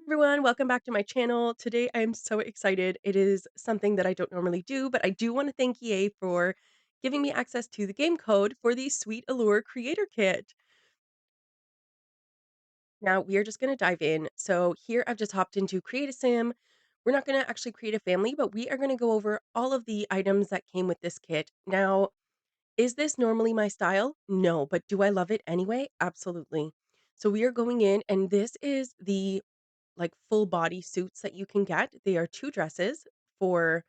Everyone, welcome back to my channel. Today I am so excited. It is something that I don't normally do, but I do want to thank EA for giving me access to the game code for the sweet Allure Creator Kit. Now we are just going to dive in. So here I've just hopped into Create a Sim. We're not going to actually create a family, but we are going to go over all of the items that came with this kit. Now, is this normally my style? No, but do I love it anyway? Absolutely. So we are going in, and this is the like full body suits that you can get. They are 2 dresses for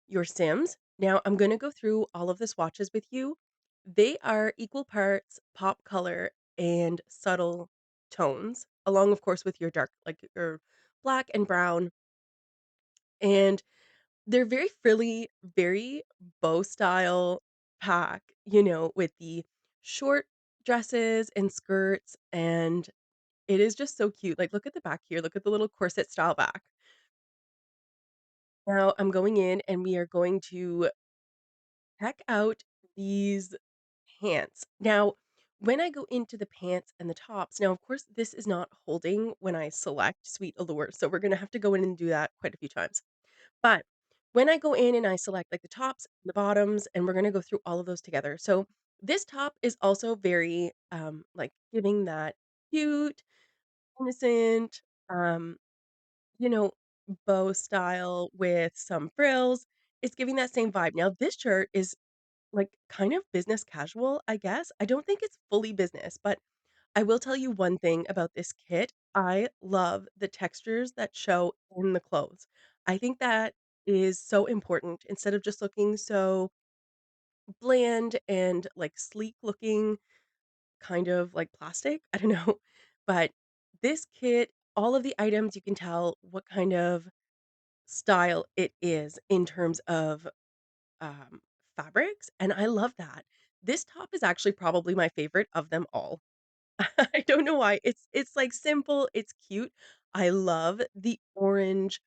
your Sims. Now, I'm gonna go through all of the swatches with you. They are equal parts pop color and subtle tones, along, of course, with your dark, like your black and brown. And they're very frilly, very bow style pack, with the short dresses and skirts. And it is just so cute. Like, look at the back here. Look at the little corset style back. Now I'm going in and we are going to check out these pants. Now, when I go into the pants and the tops, now, of course, this is not holding when I select Sweet Allure. So we're going to have to go in and do that quite a few times. But when I go in and I select like the tops, the bottoms, and we're going to go through all of those together. So this top is also very like giving that cute, innocent, um, you know, bow style with some frills. It's giving that same vibe. Now, this shirt is like kind of business casual, I guess. I don't think it's fully business, but I will tell you one thing about this kit. I love the textures that show in the clothes. I think that is so important instead of just looking so bland and like sleek looking, kind of like plastic. I don't know. But this kit, all of the items, you can tell what kind of style it is in terms of, um, fabrics, and I love that. This top is actually probably my favorite of them all. I don't know why. It's, like, simple, it's cute. I love the orange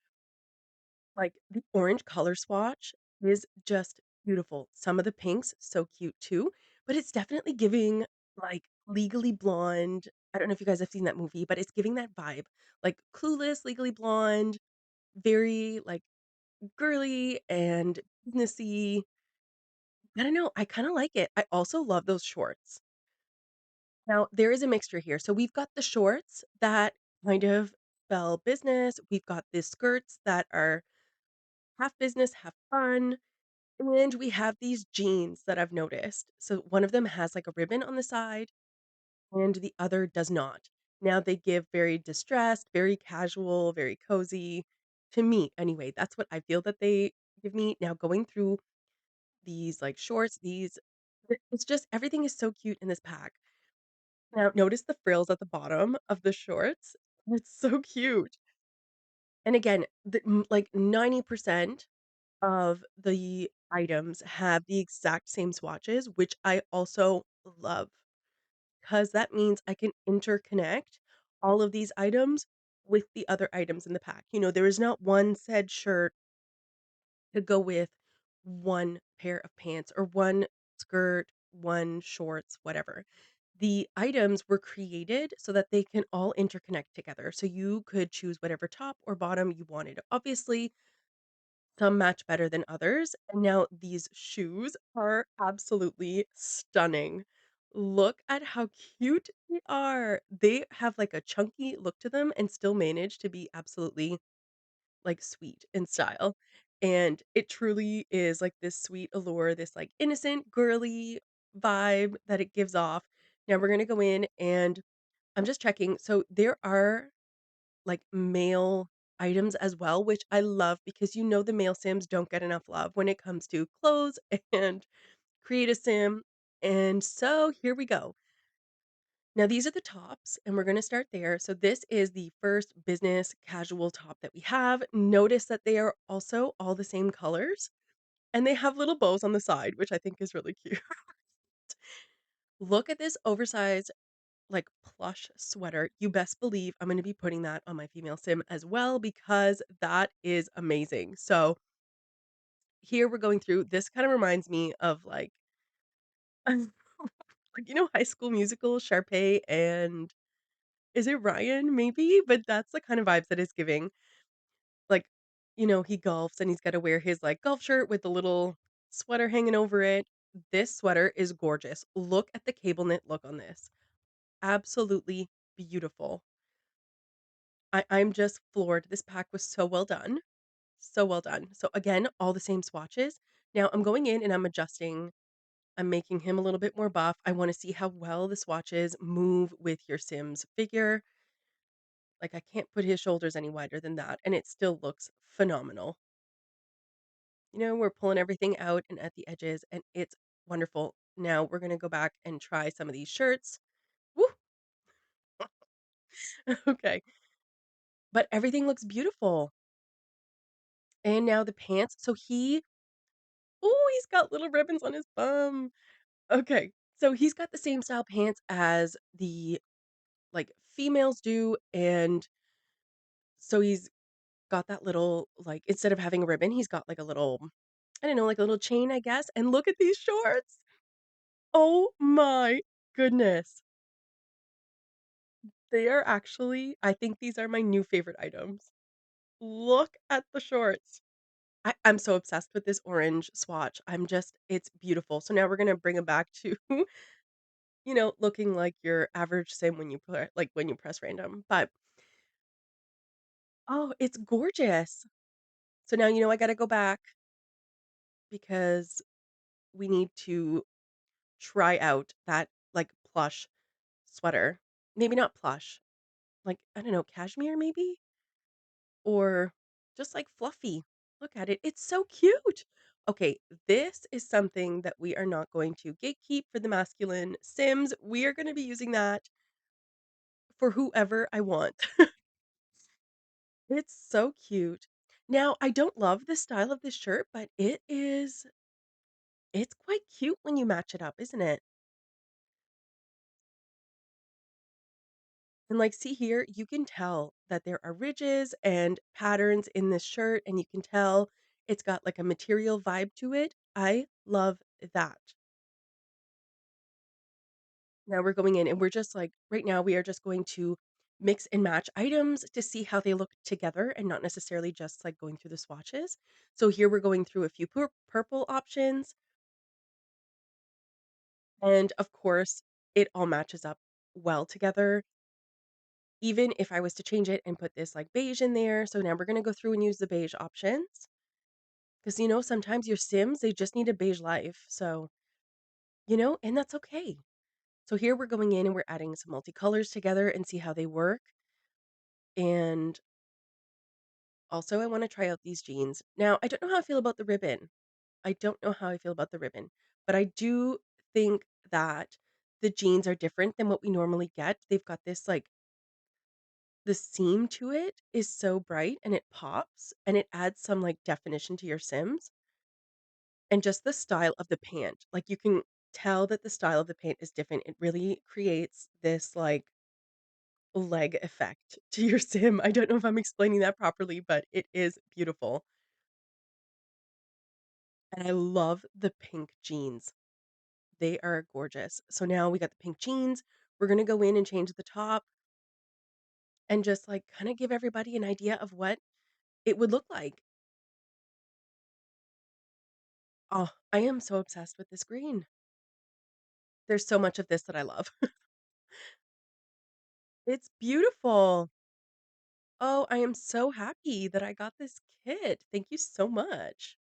color swatch is just beautiful. Some of the pinks, so cute too, but it's definitely giving, like, Legally Blonde. I don't know if you guys have seen that movie, but it's giving that vibe. Like, Clueless, Legally Blonde, very, like, girly and businessy. I don't know, I kinda like it. I also love those shorts. Now, there is a mixture here. So we've got the shorts that kind of spell business. We've got the skirts that are half business, half fun. And we have these jeans that I've noticed. So one of them has like a ribbon on the side and the other does not. Now they give very distressed, very casual, very cozy to me. Anyway, that's what I feel that they give me. Now going through these, like, shorts, it's just everything is so cute in this pack. Now, notice the frills at the bottom of the shorts. It's so cute. And again, like, 90% of the items have the exact same swatches, which I also love, because that means I can interconnect all of these items with the other items in the pack. There is not one said shirt to go with one pair of pants or one skirt, one shorts, whatever. The items were created so that they can all interconnect together. So you could choose whatever top or bottom you wanted. Obviously, some match better than others. And now these shoes are absolutely stunning. Look at how cute they are. They have like a chunky look to them and still manage to be absolutely like, sweet in style, and it truly is, like, this sweet allure, this, like, innocent, girly vibe that it gives off. Now we're gonna go in and I'm just checking, so there are, like, male items as well, which I love because the male Sims don't get enough love when it comes to clothes and create a Sim, and so here we go. Now these are the tops, and we're gonna start there. So this is the first business casual top that we have. Notice that they are also all the same colors, and they have little bows on the side, which I think is really cute. Look at this oversized, like, plush sweater. You best believe I'm gonna be putting that on my female sim as well because that is amazing. So here we're going through this kind of reminds me of like, like, High School Musical, Sharpay and Is it Ryan? Maybe? But that's the kind of vibes that it's giving. Like, he golfs and he's gotta wear his, like, golf shirt with the little sweater hanging over it. This sweater is gorgeous. Look at the cable knit look on this. Absolutely beautiful. I'm just floored. This pack was so well done. So well done. So, again, all the same swatches. Now I'm going in and I'm adjusting. I'm making him a little bit more buff. I wanna see how well the swatches move with your Sims figure. Like, I can't put his shoulders any wider than that, and it still looks phenomenal. We're pulling everything out and at the edges, and it's wonderful. Now we're gonna go back and try some of these shirts. Woo! Okay. But everything looks beautiful. And now the pants. So he's got little ribbons on his bum. Okay. So he's got the same style pants as the like females do, and so he's got that little like instead of having a ribbon, he's got like a little I don't know, like a little chain, I guess. And look at these shorts. Oh my goodness. They are actually I think these are my new favorite items. Look at the shorts. I'm so obsessed with this orange swatch. It's beautiful. So now we're gonna bring bring them back to, looking like your average sim when you press random. But, oh, it's gorgeous. So now I gotta go back because we need to try out that, like, plush sweater. Maybe not plush, like, I don't know, cashmere maybe? Or just, like, fluffy. Look at it, it's so cute. Okay, this is something that we are not going to gatekeep for the masculine Sims. We are gonna be using that for whoever I want. It's so cute. Now, I don't love the style of this shirt, but it's quite cute when you match it up, isn't it? And, like, see here, you can tell that there are ridges and patterns in this shirt, and you can tell it's got, like, a material vibe to it. I love that. Now we're going in and we're just like right now, we are just going to mix and match items to see how they look together and not necessarily just, like, going through the swatches. So here we're going through a few purple options, and, of course, it all matches up well together. Even if I was to change it and put this, like, beige in there, so now we're gonna go through and use the beige options, 'cause, sometimes your Sims, they just need a beige life, so, and that's okay. So here we're going in and we're adding some multicolors together and see how they work, and also I wanna try out these jeans. Now, I don't know how I feel about the ribbon. I don't know how I feel about the ribbon, but I do think that the jeans are different than what we normally get. They've got this, like the seam to it is so bright and it pops and it adds some, like, definition to your Sims, and just the style of the pant. Like, you can tell that the style of the pant is different. It really creates this, like, leg effect to your Sim. I don't know if I'm explaining that properly, but it is beautiful, and I love the pink jeans. They are gorgeous. So now we got the pink jeans. We're gonna go in and change the top and just, like, kinda give everybody an idea of what it would look like. Oh, I am so obsessed with this green. There's so much of this that I love. It's beautiful. Oh, I am so happy that I got this kit. Thank you so much.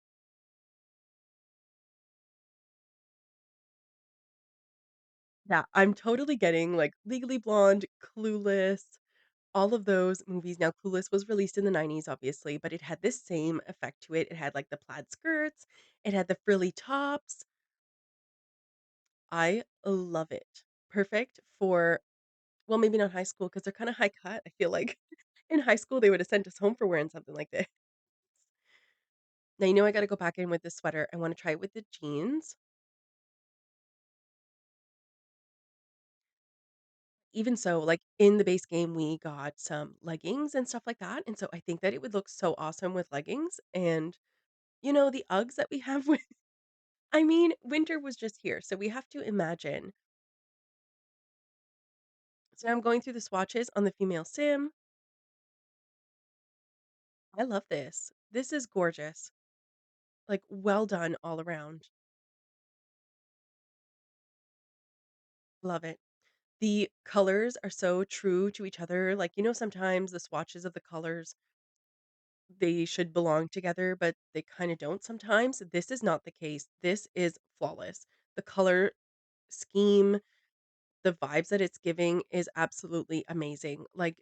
Yeah, I'm totally getting, like, Legally Blonde, Clueless, all of those movies. Now, Clueless was released in the '90s, obviously, but it had this same effect to it. It had, like, the plaid skirts, it had the frilly tops. I love it. Perfect for well, maybe not high school because 'cause they're kinda high cut, I feel like. In high school, they would have sent us home for wearing something like this. Now, I gotta go back in with the sweater. I wanna try it with the jeans. Even so, like, in the base game, we got some leggings and stuff like that, and so I think that it would look so awesome with leggings and, the Uggs that we have with I mean, winter was just here, so we have to imagine So now I'm going through the swatches on the female sim. I love this. This is gorgeous. Like, well done all around. Love it. The colors are so true to each other. Like, sometimes the swatches of the colors, they should belong together, but they kinda don't sometimes. This is not the case. This is flawless. The color scheme, the vibes that it's giving is absolutely amazing. Like,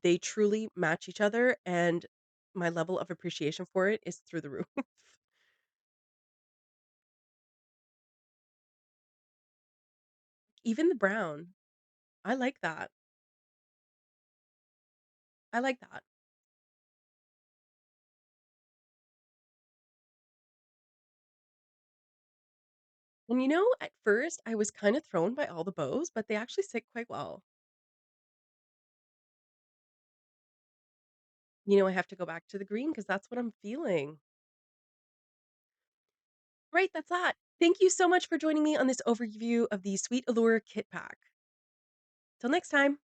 they truly match each other, and my level of appreciation for it is through the roof. Even the brown, I like that. I like that. And, at first, I was kinda thrown by all the bows, but they actually sit quite well. I have to go back to the green because that's what I'm feeling. Right, that's that. Thank you so much for joining me on this overview of the Sweet Allure kit pack. Till next time.